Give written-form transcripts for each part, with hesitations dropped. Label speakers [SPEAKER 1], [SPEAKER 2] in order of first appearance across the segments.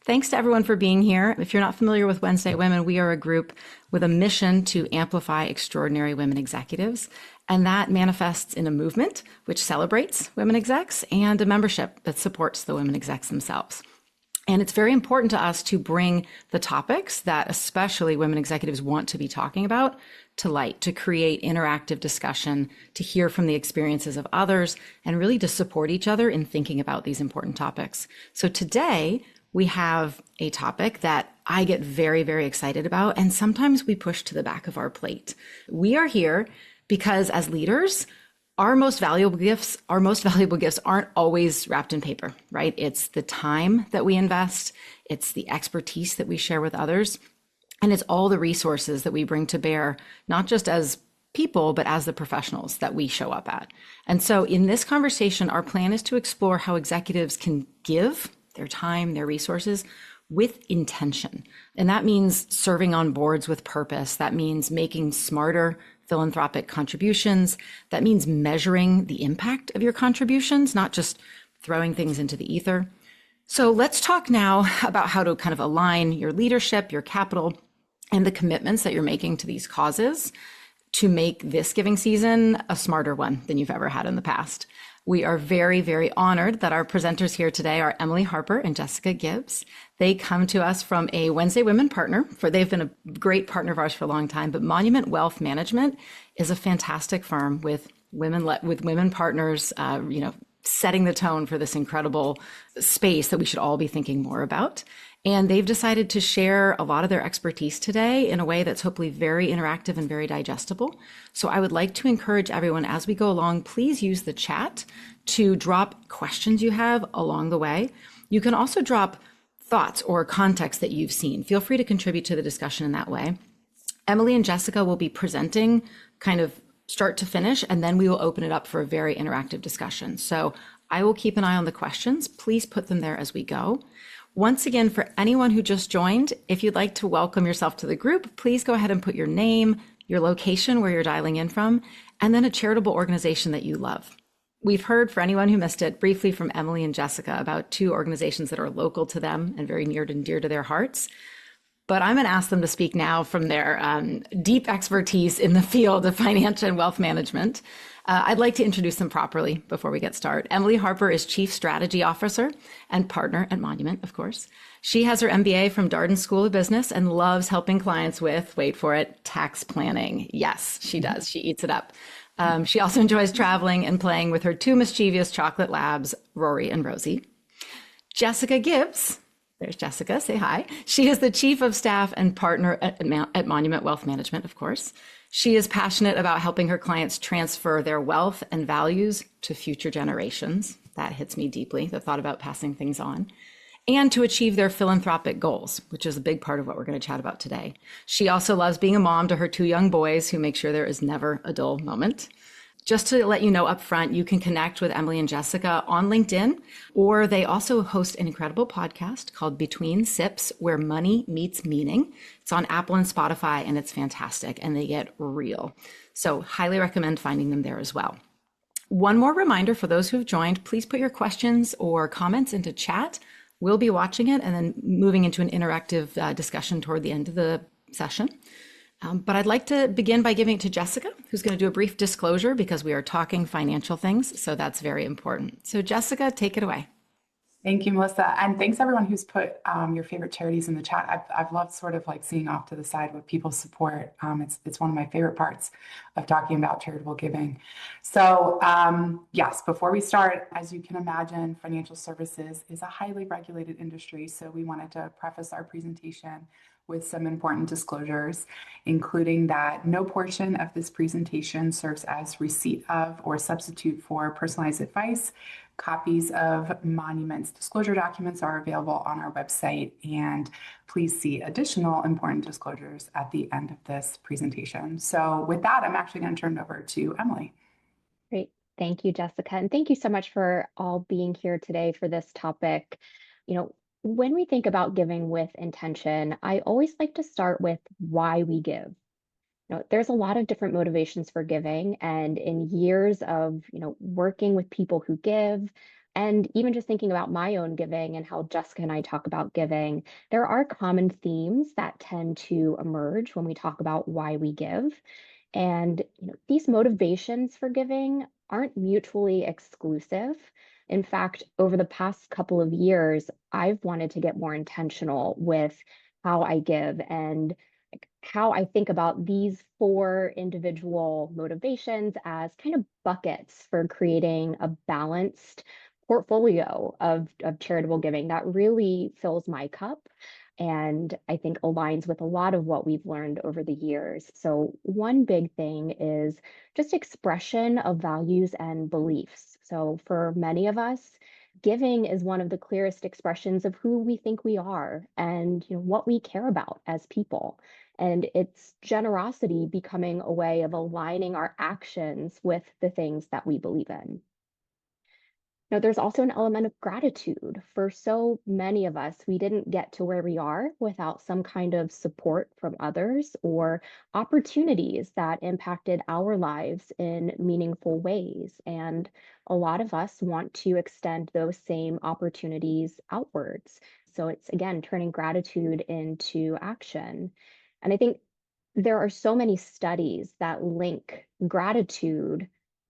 [SPEAKER 1] Thanks to everyone for being here. If you're not familiar with Wednesday Women, we are a group with a mission to amplify extraordinary women executives. And that manifests in a movement which celebrates women execs and a membership that supports the women execs themselves. And it's very important to us to bring the topics that especially women executives want to be talking about to light, to create interactive discussion, to hear from the experiences of others, and really to support each other in thinking about these important topics. So today, we have a topic that I get very, very excited about, and sometimes we push to the back of our plate. We are here because as leaders, our most valuable gifts aren't always wrapped in paper, right? It's the time that we invest, it's the expertise that we share with others, and it's all the resources that we bring to bear, not just as people, but as the professionals that we show up at. And so in this conversation, our plan is to explore how executives can give their time, their resources with intention. And that means serving on boards with purpose. That means making smarter philanthropic contributions. That means measuring the impact of your contributions, not just throwing things into the ether. So let's talk now about how to kind of align your leadership, your capital, and the commitments that you're making to these causes to make this giving season a smarter one than you've ever had in the past. We are very, very honored that our presenters here today are Emily Harper and Jessica Gibbs. They come to us from a Wednesday Women partner. They've been a great partner of ours for a long time, but Monument Wealth Management is a fantastic firm with women partners, setting the tone for this incredible space that we should all be thinking more about. And they've decided to share a lot of their expertise today in a way that's hopefully very interactive and very digestible. So I would like to encourage everyone as we go along, please use the chat to drop questions you have along the way. You can also drop thoughts or context that you've seen. Feel free to contribute to the discussion in that way. Emily and Jessica will be presenting kind of start to finish, and then we will open it up for a very interactive discussion. So I will keep an eye on the questions. Please put them there as we go. Once again, for anyone who just joined, if you'd like to welcome yourself to the group, please go ahead and put your name, your location, where you're dialing in from, and then a charitable organization that you love. We've heard, for anyone who missed it, briefly from Emily and Jessica about two organizations that are local to them and very near and dear to their hearts. But I'm going to ask them to speak now from their deep expertise in the field of financial and wealth management. I'd like to introduce them properly before we get started. Emily Harper is Chief Strategy Officer and partner at Monument, of course. She has her MBA from Darden School of Business and loves helping clients with, wait for it, tax planning. Yes, she does. She eats it up. She also enjoys traveling and playing with her two mischievous chocolate labs, Rory and Rosie. Jessica Gibbs. There's Jessica, say hi. She is the Chief of Staff and partner at Monument Wealth Management, of course. She is passionate about helping her clients transfer their wealth and values to future generations. That hits me deeply, the thought about passing things on. And to achieve their philanthropic goals, which is a big part of what we're going to chat about today. She also loves being a mom to her two young boys who make sure there is never a dull moment. Just to let you know up front, you can connect with Emily and Jessica on LinkedIn, or they also host an incredible podcast called Between Sips, Where Money Meets Meaning. It's on Apple and Spotify, and it's fantastic, and they get real. So highly recommend finding them there as well. One more reminder for those who've joined, please put your questions or comments into chat. We'll be watching it and then moving into an interactive discussion toward the end of the session. But I'd like to begin by giving it to Jessica, who's going to do a brief disclosure because we are talking financial things. So that's very important. So Jessica, take it away.
[SPEAKER 2] Thank you, Melissa. And thanks everyone who's put your favorite charities in the chat. I've loved sort of like seeing off to the side what people support. It's one of my favorite parts of talking about charitable giving. So yes, before we start, as you can imagine, financial services is a highly regulated industry. So we wanted to preface our presentation with some important disclosures, including that no portion of this presentation serves as receipt of or substitute for personalized advice. Copies of Monument's disclosure documents are available on our website, and please see additional important disclosures at the end of this presentation. So with that, I'm actually going to turn it over to Emily.
[SPEAKER 3] Great. Thank you, Jessica. And thank you so much for all being here today for this topic. When we think about giving with intention, I always like to start with why we give. There's a lot of different motivations for giving, and in years of working with people who give And even just thinking about my own giving and how Jessica and I talk about giving, there are common themes that tend to emerge when we talk about why we give. And these motivations for giving aren't mutually exclusive. In fact, over the past couple of years, I've wanted to get more intentional with how I give and how I think about these four individual motivations as kind of buckets for creating a balanced portfolio of charitable giving that really fills my cup and I think aligns with a lot of what we've learned over the years. So, one big thing is just expression of values and beliefs. So, for many of us, giving is one of the clearest expressions of who we think we are and what we care about as people. And it's generosity becoming a way of aligning our actions with the things that we believe in. Now, there's also an element of gratitude. For so many of us, we didn't get to where we are without some kind of support from others or opportunities that impacted our lives in meaningful ways. And a lot of us want to extend those same opportunities outwards. So it's again turning gratitude into action. And I think there are so many studies that link gratitude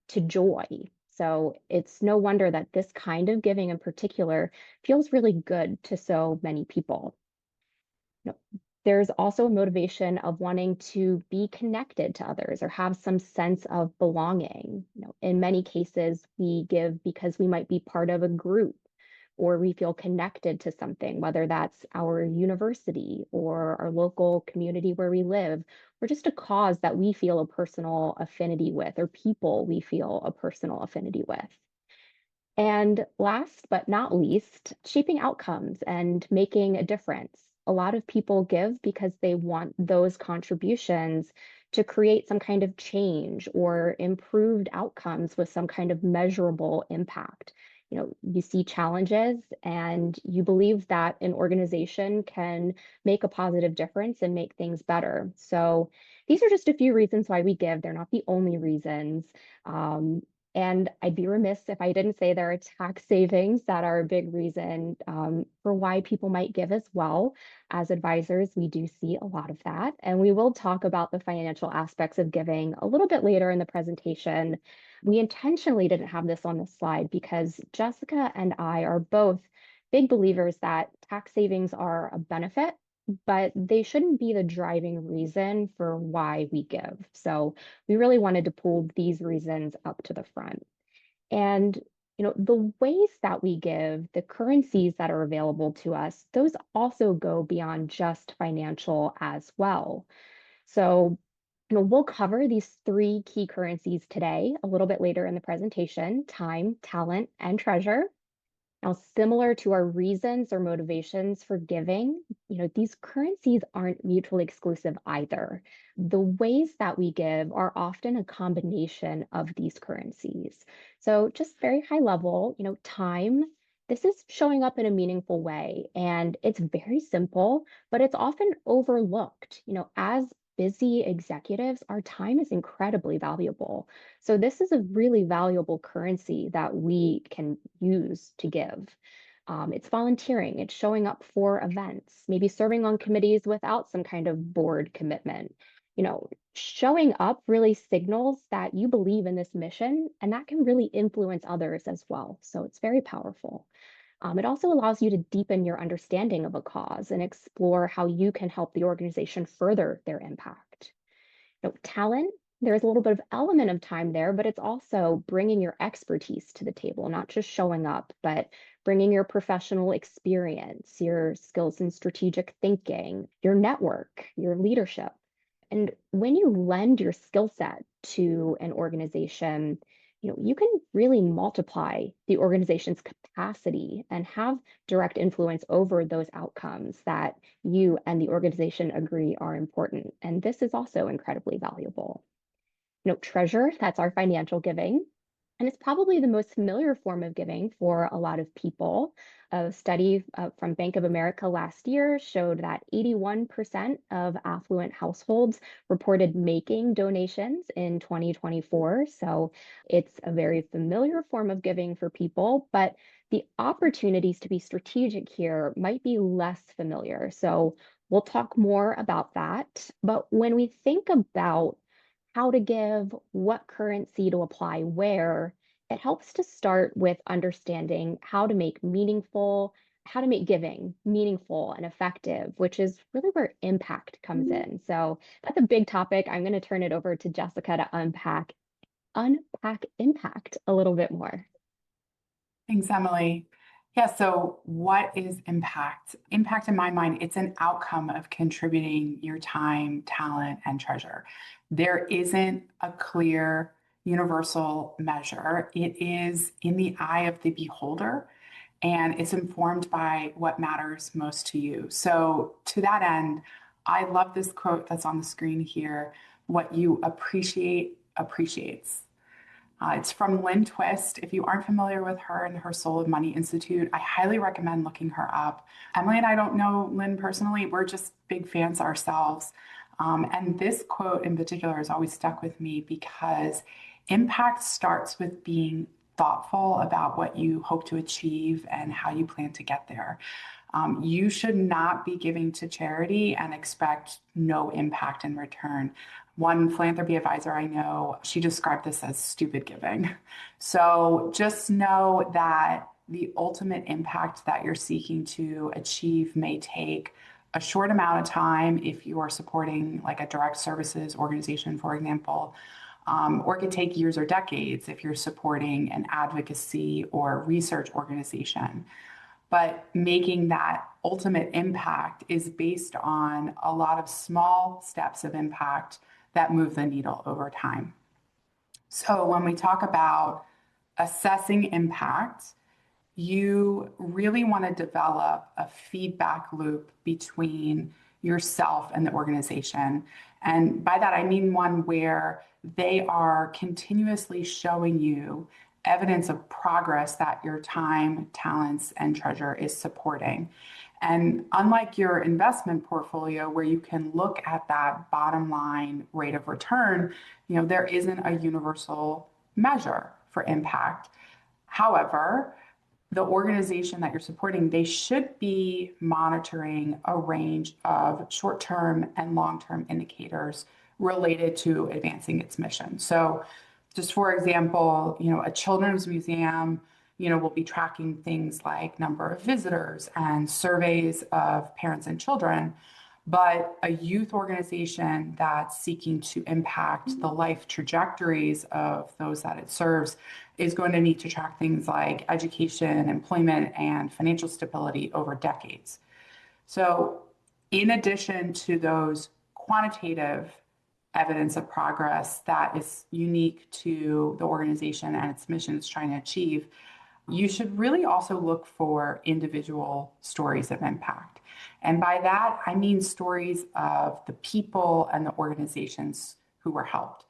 [SPEAKER 3] to joy. So it's no wonder that this kind of giving in particular feels really good to so many people. You know, there's also a motivation of wanting to be connected to others or have some sense of belonging. In many cases, we give because we might be part of a group or we feel connected to something, whether that's our university or our local community where we live, or just a cause that we feel a personal affinity with, or people we feel a personal affinity with. And last but not least, shaping outcomes and making a difference. A lot of people give because they want those contributions to create some kind of change or improved outcomes with some kind of measurable impact. You see challenges and you believe that an organization can make a positive difference and make things better. So these are just a few reasons why we give. They're not the only reasons. And I'd be remiss if I didn't say there are tax savings that are a big reason for why people might give as well. As advisors, we do see a lot of that. And we will talk about the financial aspects of giving a little bit later in the presentation. We intentionally didn't have this on the slide because Jessica and I are both big believers that tax savings are a benefit, but they shouldn't be the driving reason for why we give. So we really wanted to pull these reasons up to the front. And the ways that we give, the currencies that are available to us, those also go beyond just financial as well. So we'll cover these three key currencies today, a little bit later in the presentation: time, talent, and treasure. Now, similar to our reasons or motivations for giving, these currencies aren't mutually exclusive either. The ways that we give are often a combination of these currencies. So just very high level, time, this is showing up in a meaningful way and it's very simple, but it's often overlooked. As busy executives, our time is incredibly valuable. So this is a really valuable currency that we can use to give. It's volunteering, it's showing up for events, maybe serving on committees without some kind of board commitment. Showing up really signals that you believe in this mission, and that can really influence others as well. So it's very powerful. It also allows you to deepen your understanding of a cause and explore how you can help the organization further their impact. Talent, there's a little bit of element of time there, but it's also bringing your expertise to the table, not just showing up, but bringing your professional experience, your skills in strategic thinking, your network, your leadership. And when you lend your skill set to an organization, you can really multiply the organization's capacity and have direct influence over those outcomes that you and the organization agree are important. And this is also incredibly valuable. Treasure, that's our financial giving. And it's probably the most familiar form of giving for a lot of people. A study from Bank of America last year showed that 81% of affluent households reported making donations in 2024. So it's a very familiar form of giving for people, but the opportunities to be strategic here might be less familiar. So we'll talk more about that. But when we think about how to give, what currency to apply where, it helps to start with understanding how to make giving meaningful and effective, which is really where impact comes in. So that's a big topic. I'm going to turn it over to Jessica to unpack impact a little bit more.
[SPEAKER 2] Thanks, Emily. Yeah, so what is impact? Impact, in my mind, it's an outcome of contributing your time, talent, and treasure. There isn't a clear universal measure. It is in the eye of the beholder, and it's informed by what matters most to you. So, to that end, I love this quote that's on the screen here: what you appreciate appreciates. It's from Lynn Twist. If you aren't familiar with her and her Soul of Money Institute, I highly recommend looking her up. Emily and I don't know Lynn personally. We're just big fans ourselves. And this quote in particular has always stuck with me because impact starts with being thoughtful about what you hope to achieve and how you plan to get there. You should not be giving to charity and expect no impact in return. One philanthropy advisor I know, she described this as stupid giving. So just know that the ultimate impact that you're seeking to achieve may take a short amount of time if you are supporting like a direct services organization, for example, or it could take years or decades if you're supporting an advocacy or research organization. But making that ultimate impact is based on a lot of small steps of impact that move the needle over time. So when we talk about assessing impact, you really want to develop a feedback loop between yourself and the organization. And by that, I mean one where they are continuously showing you evidence of progress that your time, talents, and treasure is supporting. And unlike your investment portfolio, where you can look at that bottom line rate of return, there isn't a universal measure for impact. However, the organization that you're supporting, they should be monitoring a range of short-term and long-term indicators related to advancing its mission. So just for example, a children's museum, will be tracking things like number of visitors and surveys of parents and children. But a youth organization that's seeking to impact the life trajectories of those that it serves is going to need to track things like education, employment, and financial stability over decades. So in addition to those quantitative evidence of progress that is unique to the organization and its mission it's trying to achieve, you should really also look for individual stories of impact. And by that, I mean stories of the people and the organizations who were helped.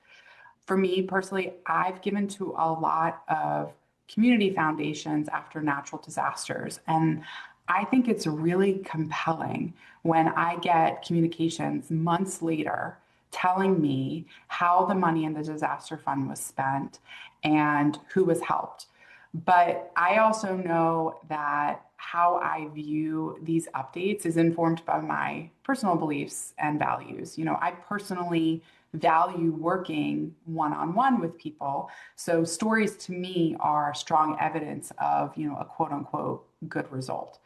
[SPEAKER 2] For me personally, I've given to a lot of community foundations after natural disasters. And I think it's really compelling when I get communications months later telling me how the money in the disaster fund was spent and who was helped. But I also know that how I view these updates is informed by my personal beliefs and values. I personally value working one-on-one with people. So stories to me are strong evidence of, a quote unquote good result.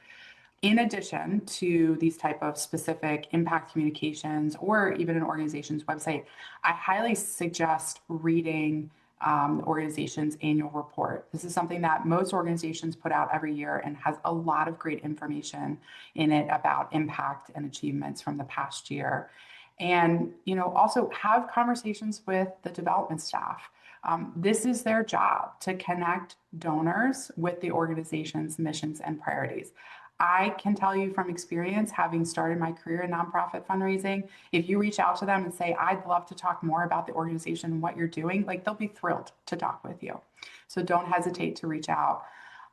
[SPEAKER 2] In addition to these type of specific impact communications or even an organization's website, I highly suggest reading the organization's annual report. This is something that most organizations put out every year and has a lot of great information in it about impact and achievements from the past year. And, also have conversations with the development staff. This is their job to connect donors with the organization's missions and priorities. I can tell you from experience, having started my career in nonprofit fundraising, if you reach out to them and say, I'd love to talk more about the organization and what you're doing, they'll be thrilled to talk with you. So don't hesitate to reach out.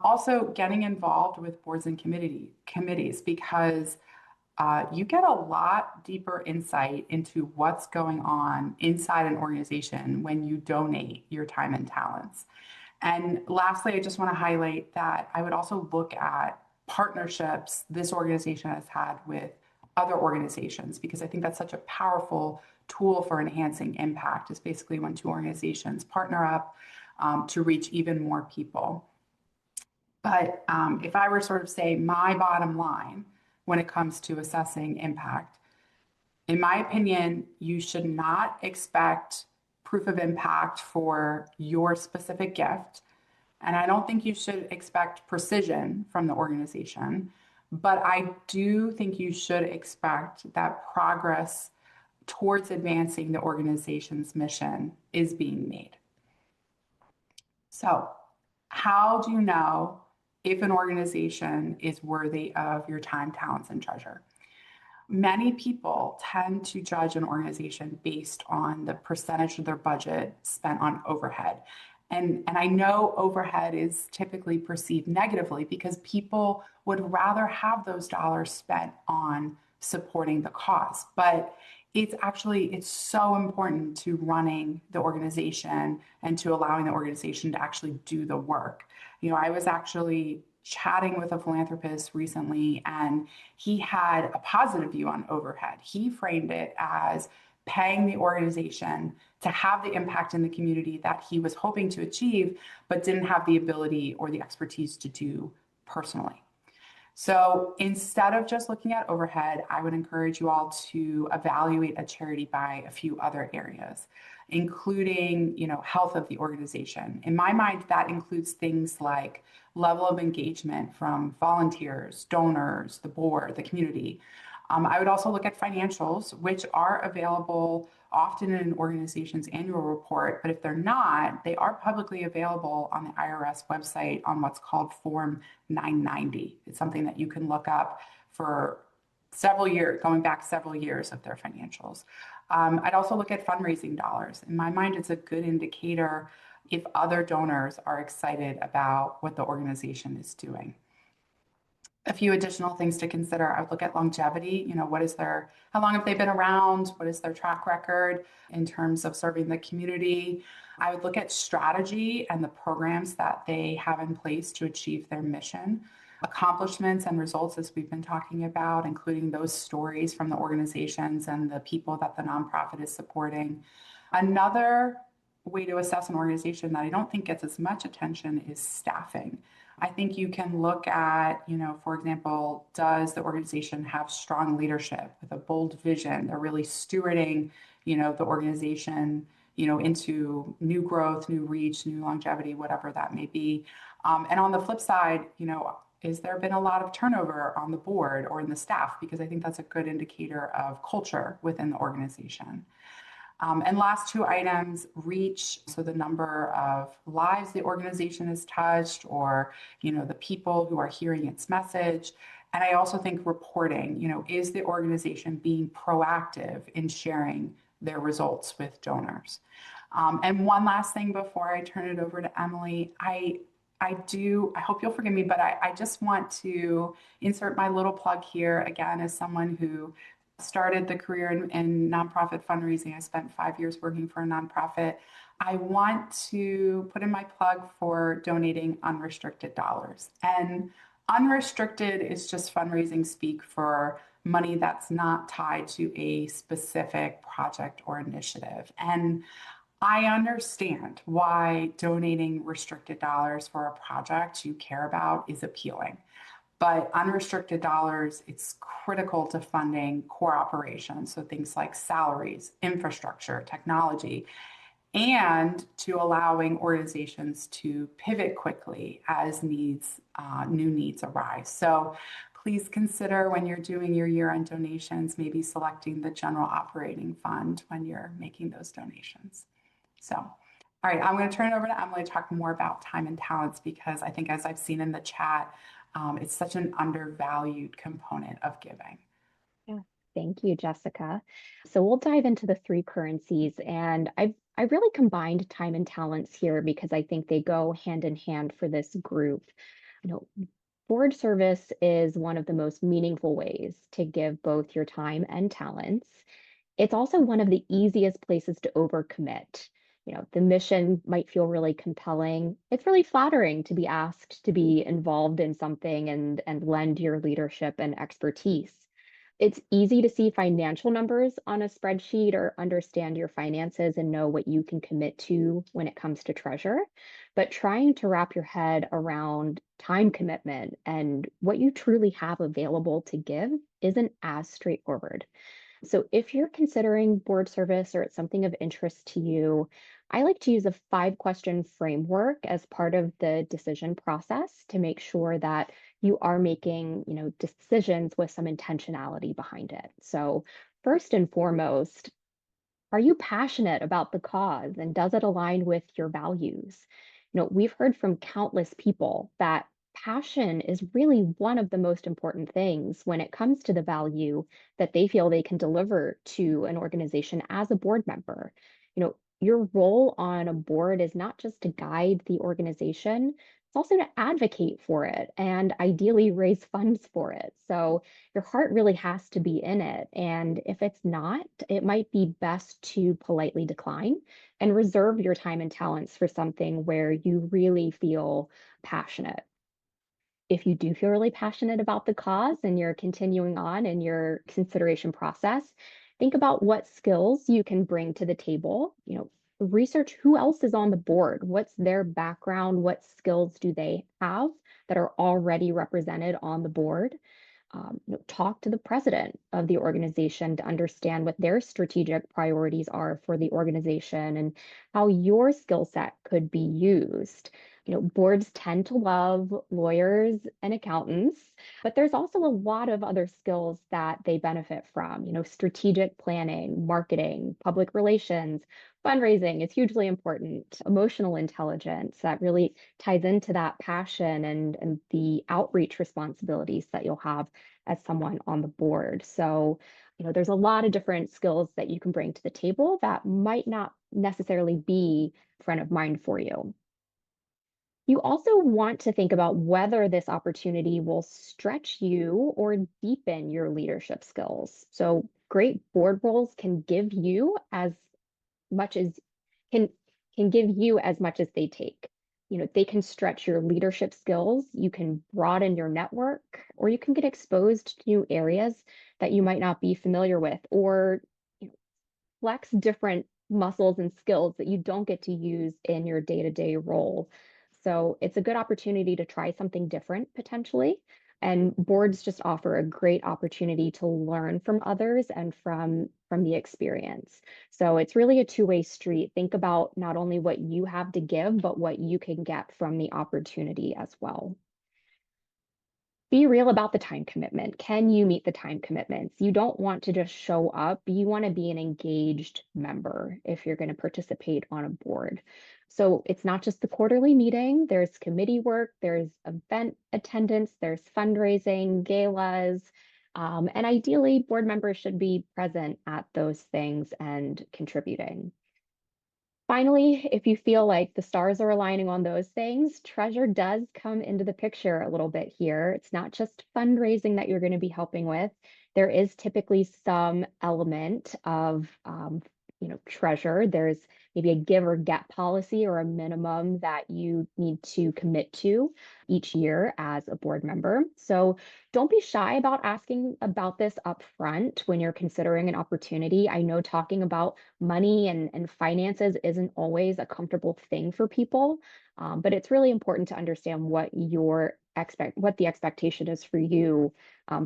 [SPEAKER 2] Also, getting involved with boards and committees because you get a lot deeper insight into what's going on inside an organization when you donate your time and talents. And lastly, I just want to highlight that I would also look at partnerships this organization has had with other organizations, because I think that's such a powerful tool for enhancing impact, is basically when two organizations partner up to reach even more people. But if I were sort of say my bottom line when it comes to assessing impact, in my opinion, you should not expect proof of impact for your specific gift. And I don't think you should expect precision from the organization. But I do think you should expect that progress towards advancing the organization's mission is being made. So, how do you know if an organization is worthy of your time, talents, and treasure? Many people tend to judge an organization based on the percentage of their budget spent on overhead. And I know overhead is typically perceived negatively because people would rather have those dollars spent on supporting the cause. But it's so important to running the organization and to allowing the organization to actually do the work. I was actually chatting with a philanthropist recently, and he had a positive view on overhead. He framed it as paying the organization to have the impact in the community that he was hoping to achieve, but didn't have the ability or the expertise to do personally. So instead of just looking at overhead, I would encourage you all to evaluate a charity by a few other areas, including, health of the organization. In my mind, that includes things like level of engagement from volunteers, donors, the board, the community. I would also look at financials, which are available often in an organization's annual report, but if they're not, they are publicly available on the IRS website on what's called Form 990. It's something that you can look up for several years, going back several years of their financials. I'd also look at fundraising dollars. In my mind, it's a good indicator if other donors are excited about what the organization is doing. A few additional things to consider. I would look at longevity. How long have they been around? What is their track record in terms of serving the community? I would look at strategy and the programs that they have in place to achieve their mission. Accomplishments and results, as we've been talking about, including those stories from the organizations and the people that the nonprofit is supporting. Another way to assess an organization that I don't think gets as much attention is staffing. I think you can look at, for example, does the organization have strong leadership with a bold vision? They're really stewarding, the organization, into new growth, new reach, new longevity, whatever that may be. And on the flip side, is there been a lot of turnover on the board or in the staff? Because I think that's a good indicator of culture within the organization. And last two items, reach, so the number of lives the organization has touched, or, the people who are hearing its message. And I also think reporting, is the organization being proactive in sharing their results with donors? And one last thing before I turn it over to Emily, I hope you'll forgive me, but I just want to insert my little plug here again as someone who started the career in nonprofit fundraising. I spent 5 years working for a nonprofit. I want to put in my plug for donating unrestricted dollars. And unrestricted is just fundraising speak for money that's not tied to a specific project or initiative. And I understand why donating restricted dollars for a project you care about is appealing. But unrestricted dollars, it's critical to funding core operations, so things like salaries, infrastructure, technology, and to allowing organizations to pivot quickly as new needs arise. So please consider, when you're doing your year-end donations, maybe selecting the general operating fund when you're making those donations. So, all right, I'm going to turn it over to Emily to talk more about time and talents, because I think, as I've seen in the chat, it's such an undervalued component of giving.
[SPEAKER 3] Yeah, thank you, Jessica. So we'll dive into the three currencies, and I really combined time and talents here because I think they go hand in hand for this group. Board service is one of the most meaningful ways to give both your time and talents. It's also one of the easiest places to overcommit. The mission might feel really compelling. It's really flattering to be asked to be involved in something and lend your leadership and expertise. It's easy to see financial numbers on a spreadsheet or understand your finances and know what you can commit to when it comes to treasure. But trying to wrap your head around time commitment and what you truly have available to give isn't as straightforward. So if you're considering board service or it's something of interest to you, I like to use a 5 question framework as part of the decision process to make sure that you are making, decisions with some intentionality behind it. So first and foremost, are you passionate about the cause and does it align with your values? We've heard from countless people that passion is really one of the most important things when it comes to the value that they feel they can deliver to an organization as a board member. Your role on a board is not just to guide the organization, it's also to advocate for it and ideally raise funds for it. So your heart really has to be in it. And if it's not, it might be best to politely decline and reserve your time and talents for something where you really feel passionate. If you do feel really passionate about the cause and you're continuing on in your consideration process, think about what skills you can bring to the table. Research who else is on the board, what's their background, what skills do they have that are already represented on the board. Talk to the president of the organization to understand what their strategic priorities are for the organization and how your skill set could be used. Boards tend to love lawyers and accountants, but there's also a lot of other skills that they benefit from. Strategic planning, marketing, public relations, fundraising is hugely important. Emotional intelligence that really ties into that passion and the outreach responsibilities that you'll have as someone on the board. So, there's a lot of different skills that you can bring to the table that might not necessarily be front of mind for you. You also want to think about whether this opportunity will stretch you or deepen your leadership skills. So, great board roles can give you as much as can give you as much as they take. They can stretch your leadership skills, you can broaden your network, or you can get exposed to new areas that you might not be familiar with, or flex different muscles and skills that you don't get to use in your day-to-day role. So it's a good opportunity to try something different potentially. And boards just offer a great opportunity to learn from others and from the experience. So it's really a two-way street. Think about not only what you have to give, but what you can get from the opportunity as well. Be real about the time commitment. Can you meet the time commitments? You don't want to just show up. You want to be an engaged member if you're going to participate on a board. So it's not just the quarterly meeting, there's committee work, there's event attendance, there's fundraising, galas, and ideally board members should be present at those things and contributing. Finally, if you feel like the stars are aligning on those things, treasure does come into the picture a little bit here. It's not just fundraising that you're going to be helping with. There is typically some element of, treasure. There's maybe a give or get policy or a minimum that you need to commit to each year as a board member. So don't be shy about asking about this up front when you're considering an opportunity. I know talking about money and finances isn't always a comfortable thing for people, but it's really important to understand what what the expectation is for you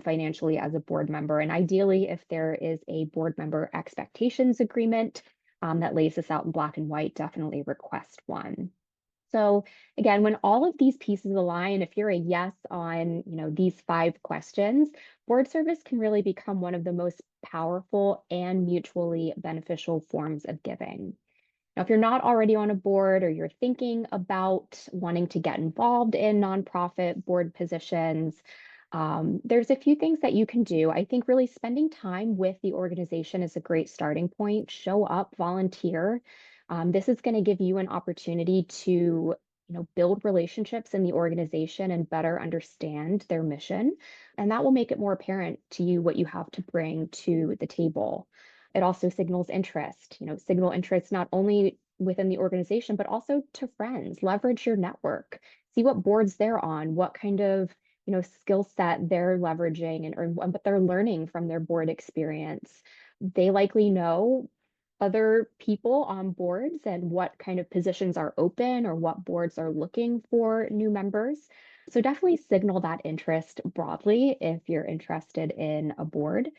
[SPEAKER 3] financially as a board member. And ideally, if there is a board member expectations agreement that lays this out in black and white, definitely request one. So again, when all of these pieces align, if you're a yes on, these 5 questions, board service can really become one of the most powerful and mutually beneficial forms of giving. Now, if you're not already on a board or you're thinking about wanting to get involved in nonprofit board positions, there's a few things that you can do. I think really spending time with the organization is a great starting point. Show up, volunteer. This is going to give you an opportunity to, build relationships in the organization and better understand their mission. And that will make it more apparent to you what you have to bring to the table. It also signals interest, signal interest not only within the organization, but also to friends. Leverage your network. See what boards they're on, what kind of skill set they're leveraging and what they're learning from their board experience. They likely know other people on boards and what kind of positions are open or what boards are looking for new members. So definitely signal that interest broadly if you're interested in a board.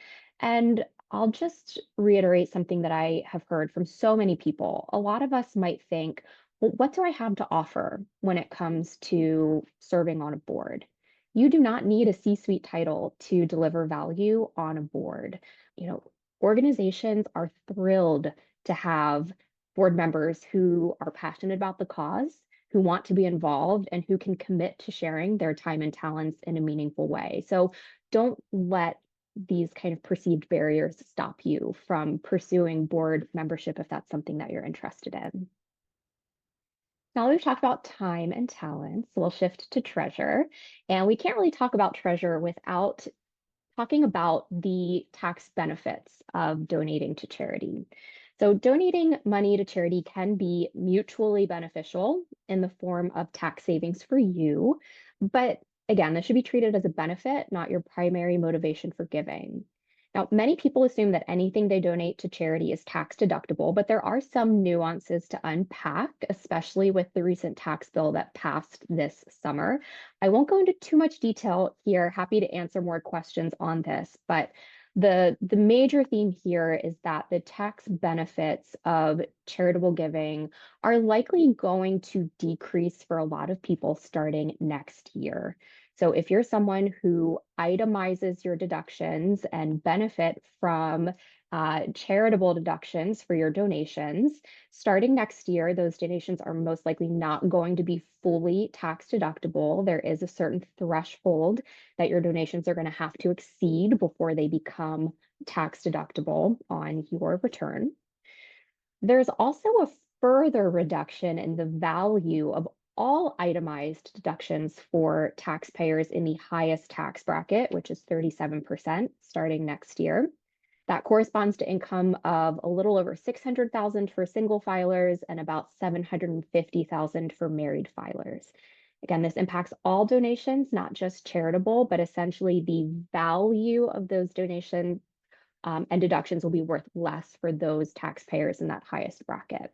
[SPEAKER 3] And I'll just reiterate something that I have heard from so many people. A lot of us might think, well, what do I have to offer when it comes to serving on a board? You do not need a C-suite title to deliver value on a board. You know, Organizations are thrilled to have board members who are passionate about the cause, who want to be involved, and who can commit to sharing their time and talents in a meaningful way. So don't let these kind of perceived barriers stop you from pursuing board membership if that's something that you're interested in. Now that we've talked about time and talents, we'll shift to treasure. And we can't really talk about treasure without talking about the tax benefits of donating to charity. So donating money to charity can be mutually beneficial in the form of tax savings for you, but again, this should be treated as a benefit, not your primary motivation for giving. Now, many people assume that anything they donate to charity is tax deductible, but there are some nuances to unpack, especially with the recent tax bill that passed this summer. I won't go into too much detail here. Happy to answer more questions on this, but the major theme here is that the tax benefits of charitable giving are likely going to decrease for a lot of people starting next year. So if you're someone who itemizes your deductions and benefit from charitable deductions for your donations, starting next year, those donations are most likely not going to be fully tax deductible. There is a certain threshold that your donations are going to have to exceed before they become tax deductible on your return. There's also a further reduction in the value of all itemized deductions for taxpayers in the highest tax bracket, which is 37% starting next year. That corresponds to income of a little over 600,000 for single filers and about 750,000 for married filers. Again, this impacts all donations, not just charitable, but essentially the value of those donations and deductions will be worth less for those taxpayers in that highest bracket.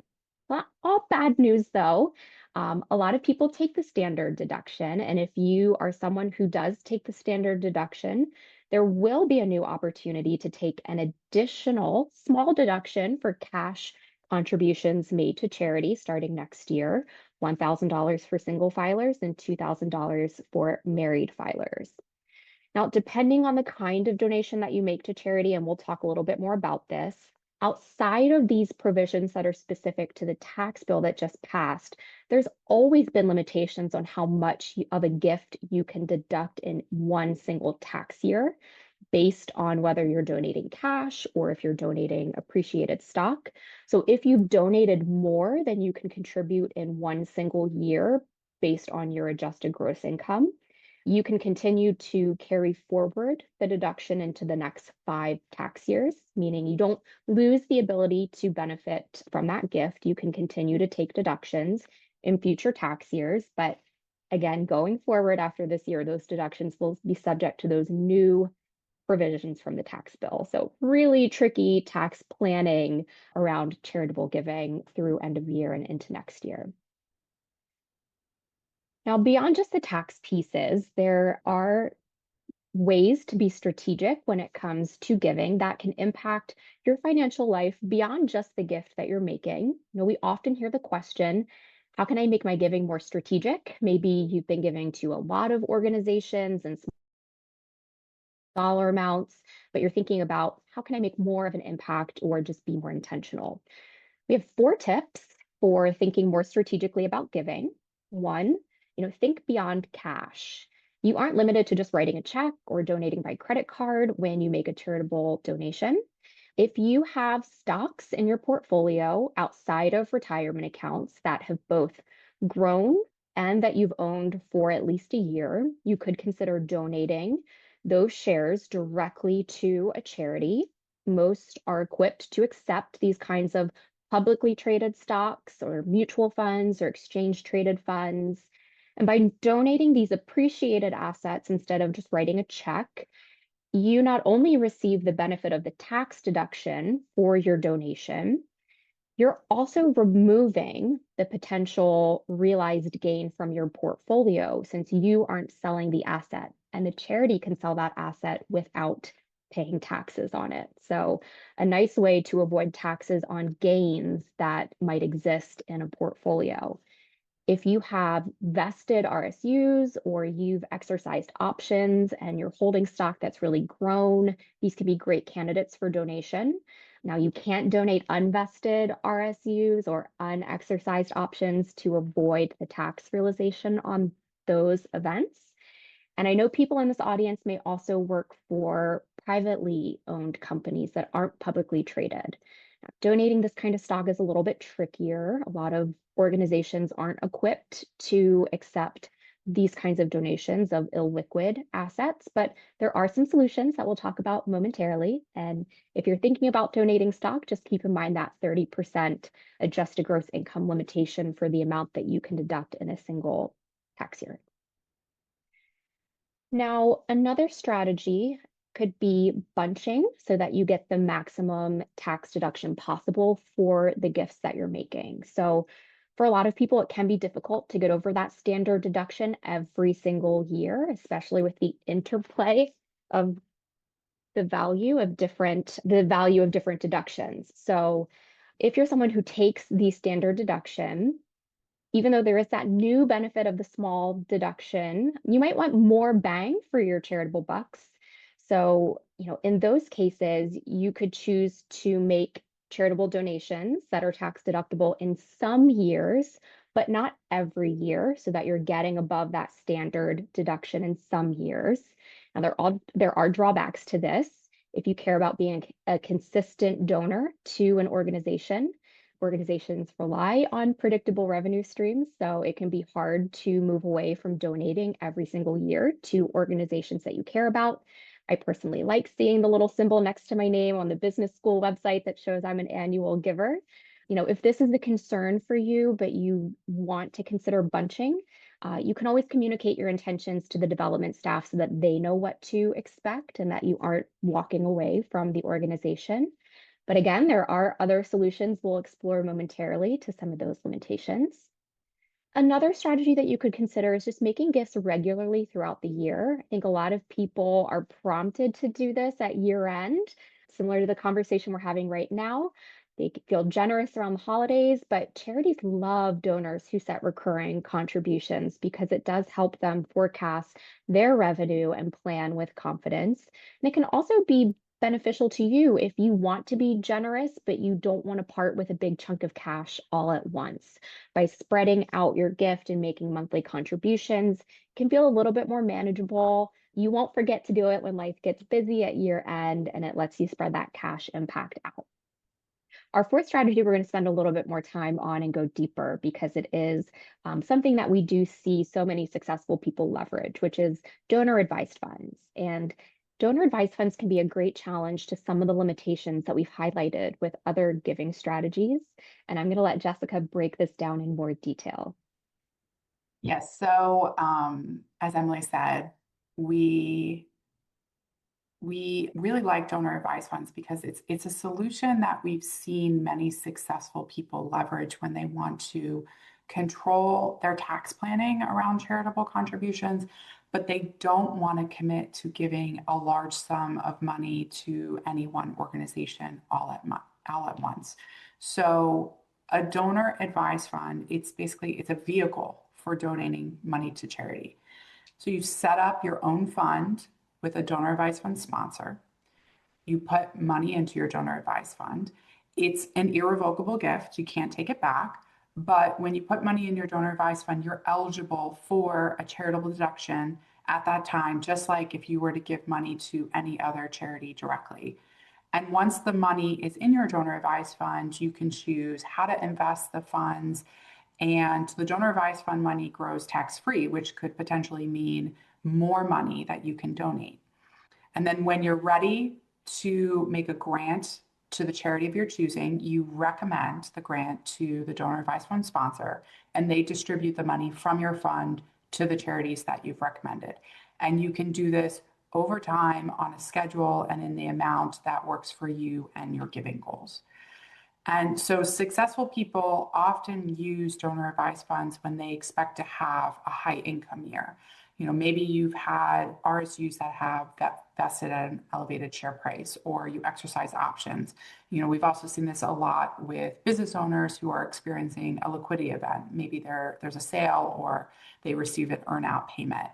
[SPEAKER 3] Not all bad news though. A lot of people take the standard deduction, and if you are someone who does take the standard deduction, there will be a new opportunity to take an additional small deduction for cash contributions made to charity starting next year, $1,000 for single filers and $2,000 for married filers. Now, depending on the kind of donation that you make to charity, and we'll talk a little bit more about this, outside of these provisions that are specific to the tax bill that just passed, there's always been limitations on how much of a gift you can deduct in one single tax year based on whether you're donating cash or if you're donating appreciated stock. So if you've donated more than you can contribute in one single year based on your adjusted gross income, you can continue to carry forward the deduction into the next 5 tax years, meaning you don't lose the ability to benefit from that gift. You can continue to take deductions in future tax years, but again, going forward after this year, those deductions will be subject to those new provisions from the tax bill. So really tricky tax planning around charitable giving through end of year and into next year. Now, beyond just the tax pieces, there are ways to be strategic when it comes to giving that can impact your financial life beyond just the gift that you're making. We often hear the question, how can I make my giving more strategic? Maybe you've been giving to a lot of organizations and dollar amounts, but you're thinking about how can I make more of an impact or just be more intentional? We have 4 tips for thinking more strategically about giving. One, think beyond cash. You aren't limited to just writing a check or donating by credit card when you make a charitable donation. If you have stocks in your portfolio outside of retirement accounts that have both grown and that you've owned for at least a year, you could consider donating those shares directly to a charity. Most are equipped to accept these kinds of publicly traded stocks or mutual funds or exchange traded funds. And by donating these appreciated assets instead of just writing a check, you not only receive the benefit of the tax deduction for your donation, you're also removing the potential realized gain from your portfolio since you aren't selling the asset and the charity can sell that asset without paying taxes on it. So, a nice way to avoid taxes on gains that might exist in a portfolio. If you have vested RSUs or you've exercised options and you're holding stock that's really grown, these could be great candidates for donation. Now, you can't donate unvested RSUs or unexercised options to avoid the tax realization on those events. And I know people in this audience may also work for privately owned companies that aren't publicly traded. Now, donating this kind of stock is a little bit trickier. A lot of organizations aren't equipped to accept these kinds of donations of illiquid assets, but there are some solutions that we'll talk about momentarily. And if you're thinking about donating stock, just keep in mind that 30% adjusted gross income limitation for the amount that you can deduct in a single tax year. Now, another strategy could be bunching so that you get the maximum tax deduction possible for the gifts that you're making. So for a lot of people, it can be difficult to get over that standard deduction every single year, especially with the interplay of the value of different deductions. So if you're someone who takes the standard deduction, even though there is that new benefit of the small deduction, you might want more bang for your charitable bucks. So, in those cases, you could choose to make charitable donations that are tax deductible in some years, but not every year, so that you're getting above that standard deduction in some years. Now, there are drawbacks to this. If you care about being a consistent donor to an organization, organizations rely on predictable revenue streams, so it can be hard to move away from donating every single year to organizations that you care about. I personally like seeing the little symbol next to my name on the business school website that shows I'm an annual giver. If this is a concern for you, but you want to consider bunching, you can always communicate your intentions to the development staff so that they know what to expect and that you aren't walking away from the organization. But again, there are other solutions we'll explore momentarily to some of those limitations. Another strategy that you could consider is just making gifts regularly throughout the year. I think a lot of people are prompted to do this at year end, similar to the conversation we're having right now. They feel generous around the holidays, but charities love donors who set recurring contributions because it does help them forecast their revenue and plan with confidence. And it can also be beneficial to you if you want to be generous, but you don't want to part with a big chunk of cash all at once. By spreading out your gift and making monthly contributions, it can feel a little bit more manageable. You won't forget to do it when life gets busy at year end, and it lets you spread that cash impact out. Our fourth strategy we're going to spend a little bit more time on and go deeper because it is something that we do see so many successful people leverage, which is donor advised funds. And donor advised funds can be a great challenge to some of the limitations that we've highlighted with other giving strategies. And I'm going to let Jessica break this down in more detail.
[SPEAKER 2] Yes. So as Emily said, we really like donor advised funds because it's a solution that we've seen many successful people leverage when they want to control their tax planning around charitable contributions, but they don't want to commit to giving a large sum of money to any one organization all at once. So a donor advised fund, it's a vehicle for donating money to charity. So you set up your own fund with a donor advised fund sponsor. You put money into your donor advised fund. It's an irrevocable gift. You can't take it back. But when you put money in your donor advised fund, you're eligible for a charitable deduction at that time, just like if you were to give money to any other charity directly. And once the money is in your donor advised fund, you can choose how to invest the funds And the donor advised fund money grows tax-free, which could potentially mean more money that you can donate. And then when you're ready to make a grant to the charity of your choosing, you recommend the grant to the donor advised fund sponsor, and they distribute the money from your fund to the charities that you've recommended. And you can do this over time on a schedule and in the amount that works for you and your giving goals. And so successful people often use donor advised funds when they expect to have a high income year. Maybe you've had RSUs that have vested at an elevated share price, or you exercise options. We've also seen this a lot with business owners who are experiencing a liquidity event. Maybe there's a sale or they receive an earnout payment.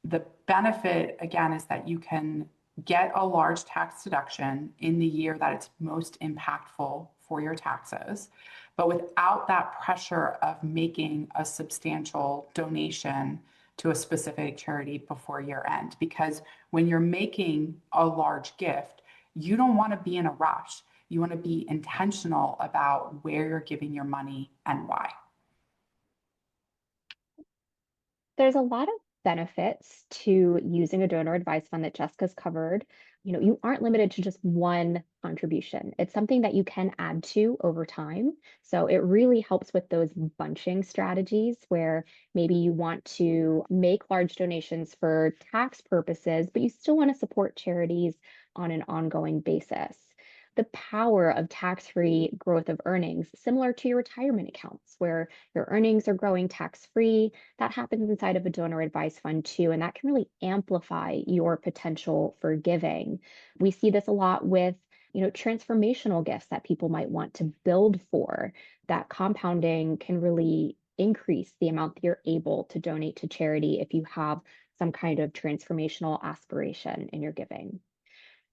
[SPEAKER 2] The benefit, again, is that you can get a large tax deduction in the year that it's most impactful for your taxes, but without that pressure of making a substantial donation to a specific charity before year end. Because when you're making a large gift, you don't want to be in a rush. You want to be intentional about where you're giving your money and why.
[SPEAKER 3] There's a lot of benefits to using a donor advised fund that Jessica's covered. You aren't limited to just one contribution. It's something that you can add to over time. So it really helps with those bunching strategies where maybe you want to make large donations for tax purposes, but you still want to support charities on an ongoing basis. The power of tax-free growth of earnings, similar to your retirement accounts, where your earnings are growing tax-free, that happens inside of a donor advised fund too, and that can really amplify your potential for giving. We see this a lot with transformational gifts that people might want to build for. That compounding can really increase the amount that you're able to donate to charity if you have some kind of transformational aspiration in your giving.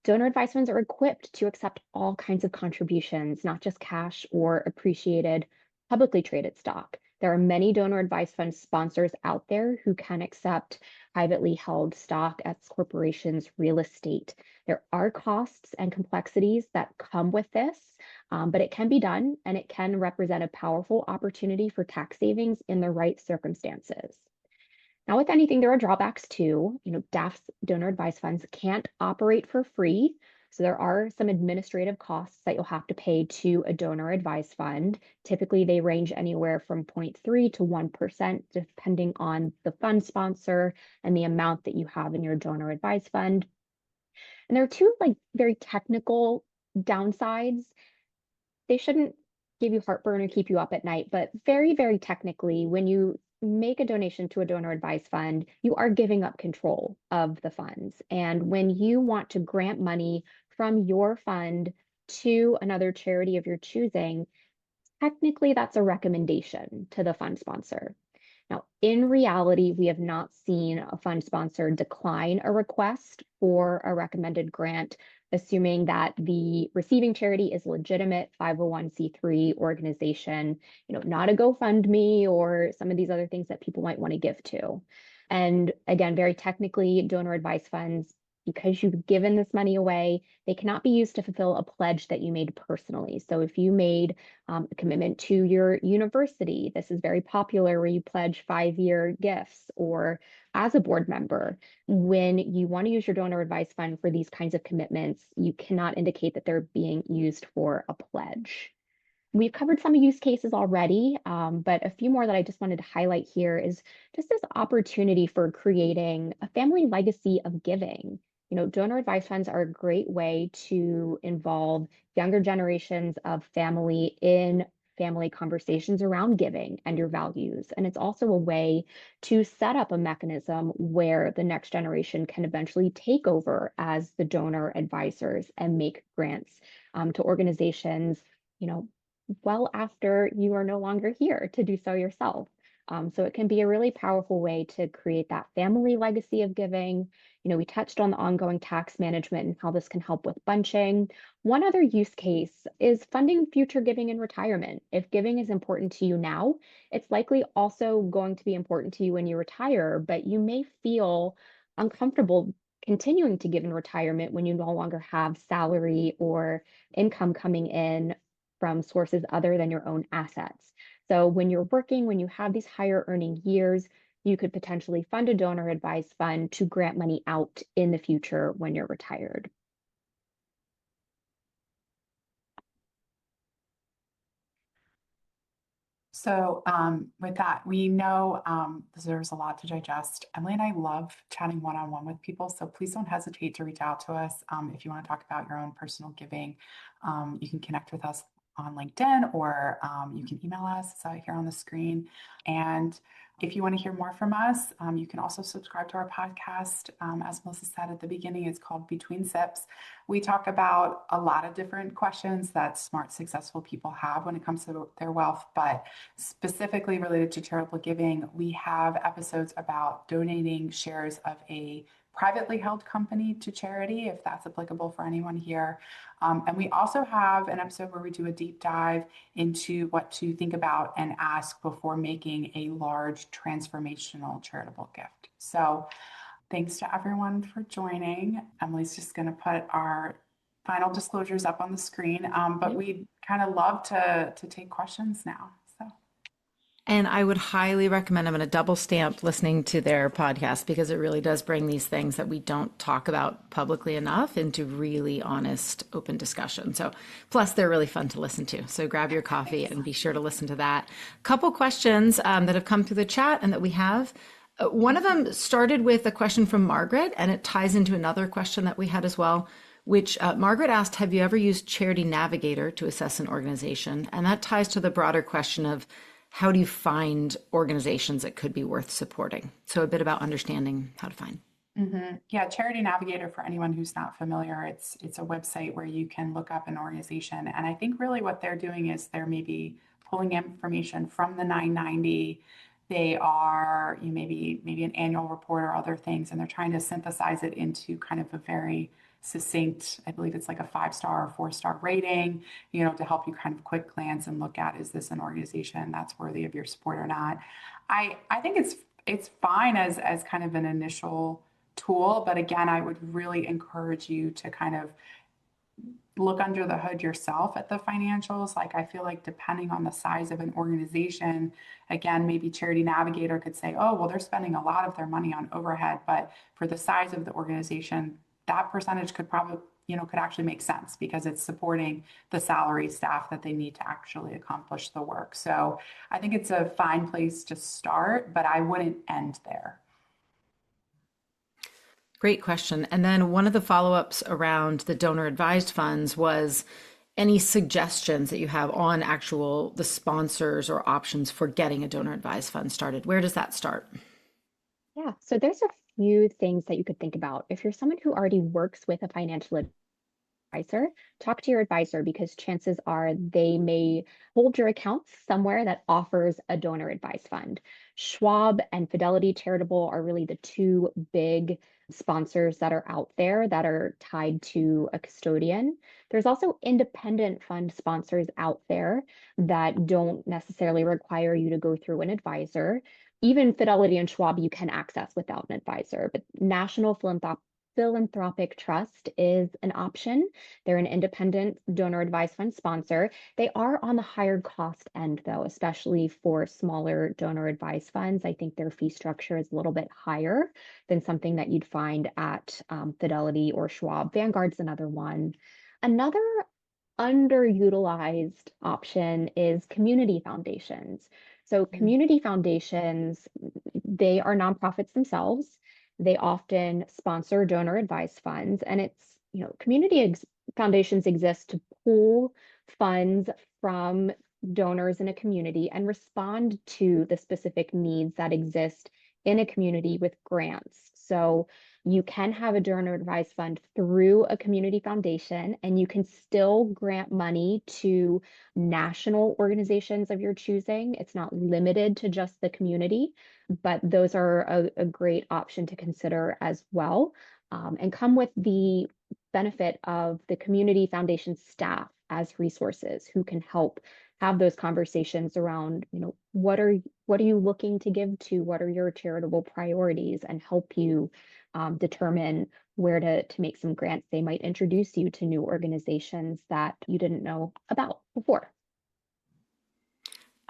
[SPEAKER 3] Donor advised funds are equipped to accept all kinds of contributions, not just cash or appreciated publicly traded stock. There are many donor advised fund sponsors out there who can accept privately held stock as corporations, real estate. There are costs and complexities that come with this, but it can be done, and it can represent a powerful opportunity for tax savings in the right circumstances. Now, with anything, there are drawbacks too. DAF's donor advised funds can't operate for free. So there are some administrative costs that you'll have to pay to a donor advised fund. Typically, they range anywhere from 0.3 to 1%, depending on the fund sponsor and the amount that you have in your donor advised fund. And there are two very technical downsides. They shouldn't give you heartburn or keep you up at night, but very, very technically, when you make a donation to a donor advised fund, you are giving up control of the funds. And when you want to grant money from your fund to another charity of your choosing, technically that's a recommendation to the fund sponsor. Now, in reality, we have not seen a fund sponsor decline a request for a recommended grant, assuming that the receiving charity is legitimate 501c3 organization, not a GoFundMe or some of these other things that people might want to give to. And again, very technically, donor advised funds, because you've given this money away, they cannot be used to fulfill a pledge that you made personally. So if you made a commitment to your university, this is very popular where you pledge 5-year gifts, or as a board member, when you want to use your donor advised fund for these kinds of commitments, you cannot indicate that they're being used for a pledge. We've covered some use cases already, but a few more that I just wanted to highlight here is just this opportunity for creating a family legacy of giving. Donor advised funds are a great way to involve younger generations of family in family conversations around giving and your values. And it's also a way to set up a mechanism where the next generation can eventually take over as the donor advisors and make grants to organizations, well after you are no longer here to do so yourself. So it can be a really powerful way to create that family legacy of giving. We touched on the ongoing tax management and how this can help with bunching. One other use case is funding future giving in retirement. If giving is important to you now, it's likely also going to be important to you when you retire, but you may feel uncomfortable continuing to give in retirement when you no longer have salary or income coming in from sources other than your own assets. So when you're working, when you have these higher earning years, you could potentially fund a donor advised fund to grant money out in the future when you're retired.
[SPEAKER 2] So with that, we know there's a lot to digest. Emily and I love chatting one-on-one with people, so please don't hesitate to reach out to us if you want to talk about your own personal giving. You can connect with us on LinkedIn, or you can email us. It's out here on the screen. And if you want to hear more from us, you can also subscribe to our podcast. As Melissa said at the beginning, it's called Between Sips. We talk about a lot of different questions that smart, successful people have when it comes to their wealth, but specifically related to charitable giving, we have episodes about donating shares of a privately held company to charity, if that's applicable for anyone here. And we also have an episode where we do a deep dive into what to think about and ask before making a large transformational charitable gift. So thanks to everyone for joining. Emily's just going to put our final disclosures up on the screen, but we'd kind of love to take questions now. So.
[SPEAKER 1] And I would highly recommend, I'm going to double stamp listening to their podcast, because it really does bring these things that we don't talk about publicly enough into really honest, open discussion. So plus they're really fun to listen to. So grab your coffee and be sure to listen to that. Couple questions that have come through the chat and that we have. One of them started with a question from Margaret, and it ties into another question that we had as well, which Margaret asked, have you ever used Charity Navigator to assess an organization? And that ties to the broader question of how do you find organizations that could be worth supporting? So a bit about understanding how to find.
[SPEAKER 2] Mm-hmm. Yeah, Charity Navigator, for anyone who's not familiar, it's a website where you can look up an organization. And I think really what they're doing is they're maybe pulling information from the 990. They are maybe an annual report or other things, and they're trying to synthesize it into kind of a very succinct, I believe it's like a 5-star or 4-star rating, to help you kind of quick glance and look at, is this an organization that's worthy of your support or not? I think it's fine as kind of an initial tool, but again, I would really encourage you to kind of look under the hood yourself at the financials. Like, I feel like depending on the size of an organization, again, maybe Charity Navigator could say, oh, well, they're spending a lot of their money on overhead, but for the size of the organization, that percentage could probably, could actually make sense because it's supporting the salary staff that they need to actually accomplish the work. So I think it's a fine place to start, but I wouldn't end there.
[SPEAKER 1] Great question. And then one of the follow-ups around the donor advised funds was any suggestions that you have on the sponsors or options for getting a donor advised fund started. Where does that start?
[SPEAKER 3] Yeah, so there's a few things that you could think about. If you're someone who already works with a financial advisor, talk to your advisor, because chances are they may hold your accounts somewhere that offers a donor advised fund. Schwab and Fidelity Charitable are really the two big sponsors that are out there that are tied to a custodian. There's also independent fund sponsors out there that don't necessarily require you to go through an advisor. Even Fidelity and Schwab you can access without an advisor, but National Philanthropic Trust is an option. They're an independent donor advised fund sponsor. They are on the higher cost end, though, especially for smaller donor advised funds. I think their fee structure is a little bit higher than something that you'd find at Fidelity or Schwab. Vanguard's another one. Another underutilized option is community foundations. So community foundations, they are nonprofits themselves. They often sponsor donor advised funds, and it's, foundations exist to pool funds from donors in a community and respond to the specific needs that exist in a community with grants. So you can have a donor advised fund through a community foundation, and you can still grant money to national organizations of your choosing. It's not limited to just the community, but those are a great option to consider as well, and come with the benefit of the community foundation staff as resources who can help have those conversations around, what are you looking to give to? What are your charitable priorities? And help you determine where to make some grants. They might introduce you to new organizations that you didn't know about before.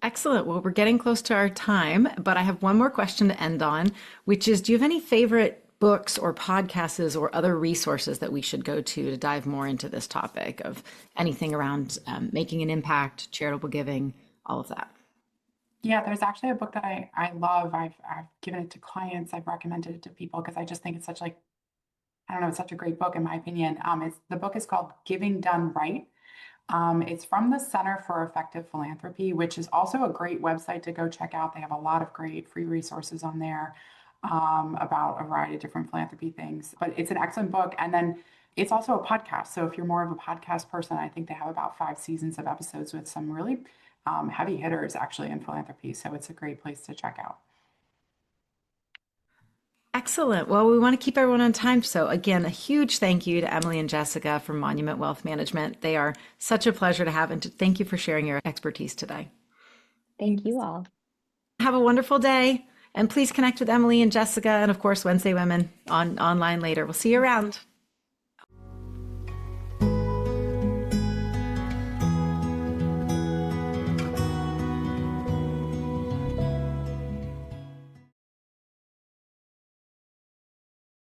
[SPEAKER 1] Excellent. Well, we're getting close to our time, but I have one more question to end on, which is, do you have any favorite books or podcasts or other resources that we should go to dive more into this topic of anything around making an impact, charitable giving, all of that?
[SPEAKER 2] Yeah, there's actually a book that I love. I've given it to clients. I've recommended it to people because I just think it's such like, I don't know, it's such a great book in my opinion. The book is called Giving Done Right. It's from the Center for Effective Philanthropy, which is also a great website to go check out. They have a lot of great free resources on there about a variety of different philanthropy things. But it's an excellent book. And then it's also a podcast. So if you're more of a podcast person, I think they have about 5 seasons of episodes with some really heavy hitters actually in philanthropy. So it's a great place to check out.
[SPEAKER 1] Excellent. Well, we want to keep everyone on time. So again, a huge thank you to Emily and Jessica from Monument Wealth Management. They are such a pleasure to have, and thank you for sharing your expertise today.
[SPEAKER 3] Thank you all.
[SPEAKER 1] Have a wonderful day. And please connect with Emily and Jessica and, of course, Wednesday Women online later. We'll see you around.